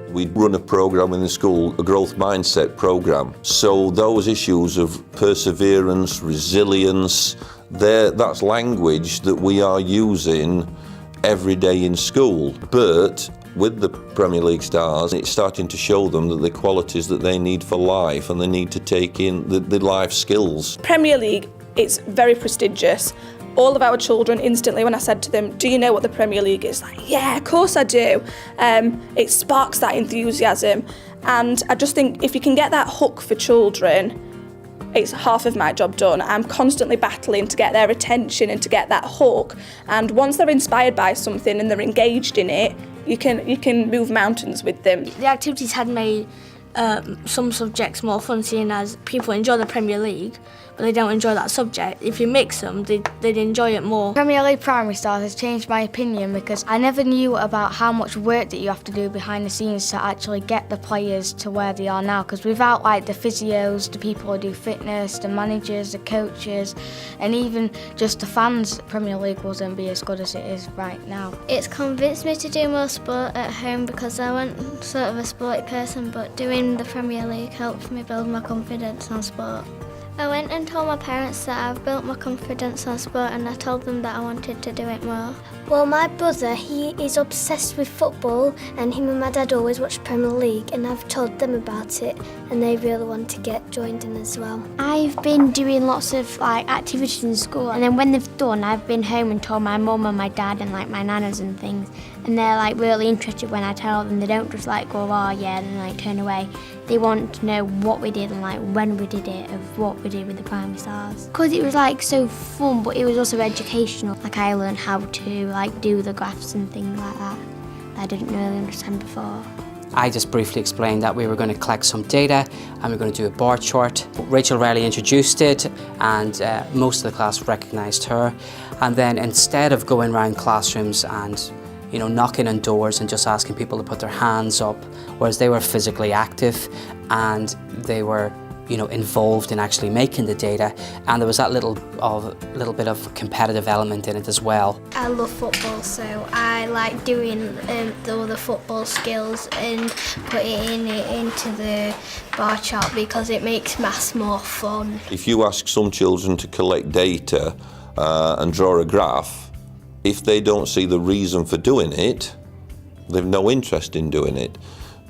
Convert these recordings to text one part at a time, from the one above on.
We run a programme in the school, a growth mindset programme. So those issues of perseverance, resilience, that's language that we are using every day in school. But with the Premier League stars, it's starting to show them that the qualities that they need for life, and they need to take in the life skills. Premier League, it's very prestigious. All of our children instantly, when I said to them, do you know what the Premier League is? Like, yeah, of course I do. It sparks that enthusiasm. And I just think if you can get that hook for children, it's half of my job done. I'm constantly battling to get their attention and to get that hook. And once they're inspired by something and they're engaged in it, you can move mountains with them. The activities had made some subjects more fun, seeing as people enjoy the Premier League, but they don't enjoy that subject. If you mix them, they'd enjoy it more. Premier League Primary Stars has changed my opinion because I never knew about how much work that you have to do behind the scenes to actually get the players to where they are now. Because without like the physios, the people who do fitness, the managers, the coaches, and even just the fans, Premier League wouldn't be as good as it is right now. It's convinced me to do more sport at home because I wasn't sort of a sporty person, but doing the Premier League helped me build my confidence on sport. I went and told my parents that I've built my confidence on sport, and I told them that I wanted to do it more. Well, my brother, he is obsessed with football, and him and my dad always watch Premier League, and I've told them about it, and they really want to get joined in as well. I've been doing lots of activities in school, and then when they've done, I've been home and told my mum and my dad and my nanas and things, and they're really interested when I tell them. They don't just go, oh yeah, and then turn away. They want to know what we did and when we did it, of what we did with the Primary Stars. Because it was so fun, but it was also educational. I learned how to do the graphs and things like that I didn't really understand before. I just briefly explained that we were going to collect some data and we were going to do a bar chart. Rachel Riley introduced it, and most of the class recognised her. And then instead of going around classrooms and knocking on doors and just asking people to put their hands up, whereas they were physically active and they were involved in actually making the data, and there was that little bit of competitive element in it as well. I love football, so I like doing all the football skills and putting it into the bar chart because it makes maths more fun. If you ask some children to collect data and draw a graph, if they don't see the reason for doing it, they've no interest in doing it.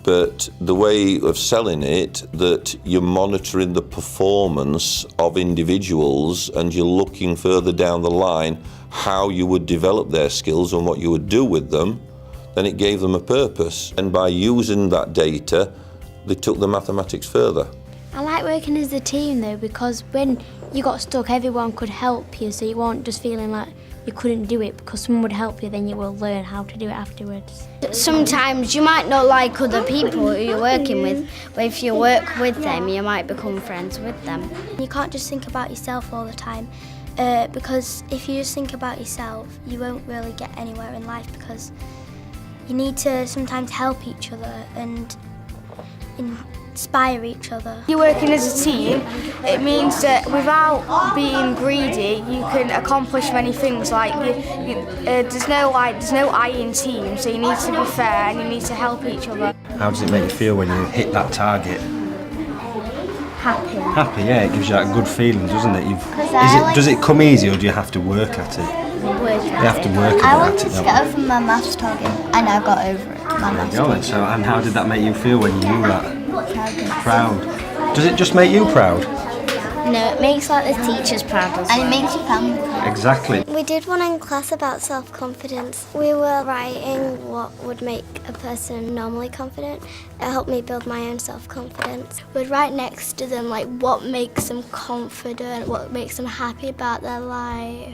But the way of selling it, that you're monitoring the performance of individuals and you're looking further down the line how you would develop their skills and what you would do with them, then it gave them a purpose. And by using that data, they took the mathematics further. I like working as a team though, because when you got stuck, everyone could help you, so you weren't just feeling like you couldn't do it because someone would help you, then you will learn how to do it afterwards. Sometimes you might not like other people who you're working with, but if you work with them, you might become friends with them. You can't just think about yourself all the time, because if you just think about yourself, you won't really get anywhere in life, because you need to sometimes help each other and inspire each other. You're working as a team, it means that without being greedy, you can accomplish many things. There's no I in team, so you need to be fair and you need to help each other. How does it make you feel when you hit that target? Happy. Happy, yeah. It gives you that good feeling, doesn't it? Does it come easy, or do you have to work at it? You have to work I at wanted it. to get over my maths target, and I got over it. My maths target. So, and how did that make you feel when you knew that? Proud. Does it just make you proud? No, it makes the teachers proud as well. And it makes your family proud. Exactly. We did one in class about self-confidence. We were writing what would make a person normally confident. It helped me build my own self-confidence. We'd write next to them what makes them confident, what makes them happy about their life.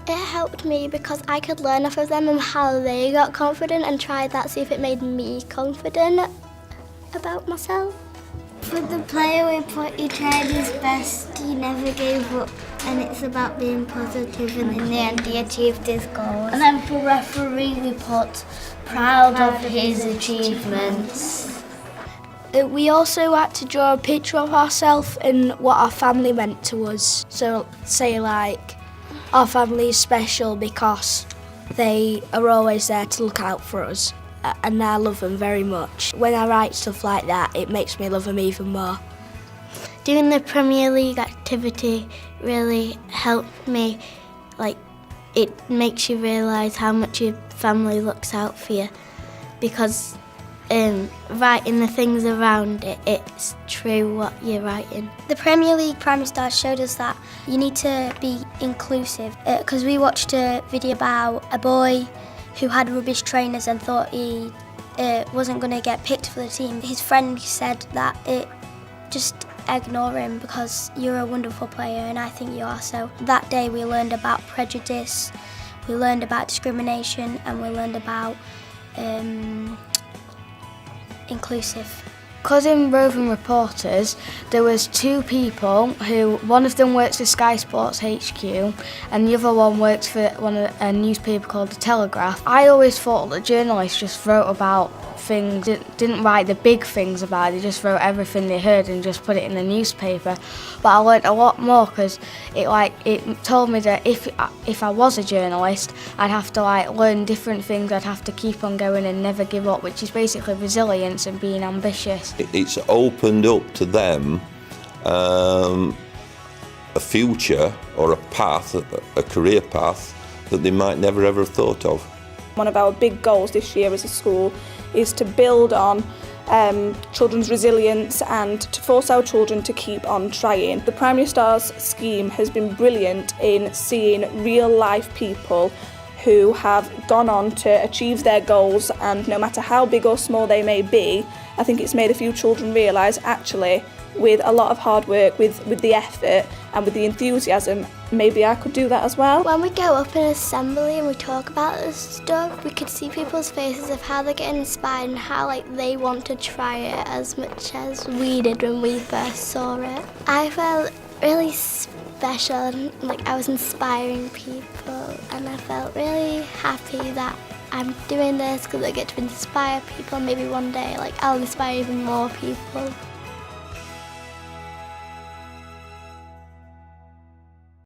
It helped me because I could learn off of them and how they got confident and try that, see if it made me confident about myself. For the player we put, he tried his best, he never gave up, and it's about being positive, and in the end he achieved his goals. And then for referee we put proud of his achievements. We also had to draw a picture of ourselves and what our family meant to us. So say our family is special because they are always there to look out for us. and I love them very much. When I write stuff like that, it makes me love them even more. Doing the Premier League activity really helped me. Like, it makes you realise how much your family looks out for you, because writing the things around it, it's true what you're writing. The Premier League Primary Stars showed us that you need to be inclusive, because we watched a video about a boy who had rubbish trainers and thought he wasn't going to get picked for the team. His friend said that just ignore him because you're a wonderful player and I think you are. So that day we learned about prejudice, we learned about discrimination, and we learned about inclusive. Because in Roving Reporters, there was 2 people who, one of them works for Sky Sports HQ and the other one works for a newspaper called The Telegraph. I always thought that journalists just wrote about things, didn't write the big things about it, they just wrote everything they heard and just put it in the newspaper. But I learnt a lot more, because it told me that if I was a journalist, I'd have to learn different things, I'd have to keep on going and never give up, which is basically resilience and being ambitious. It's opened up to them a future or a path, a career path that they might never ever have thought of. One of our big goals this year as a school is to build on children's resilience and to force our children to keep on trying. The Primary Stars scheme has been brilliant in seeing real life people who have gone on to achieve their goals, and no matter how big or small they may be, I think it's made a few children realise actually with a lot of hard work, with the effort and with the enthusiasm, maybe I could do that as well. When we go up in assembly and we talk about this stuff, we could see people's faces of how they're getting inspired and how they want to try it as much as we did when we first saw it. I felt really special and I was inspiring people, and I felt really happy that I'm doing this because I get to inspire people. Maybe one day I'll inspire even more people.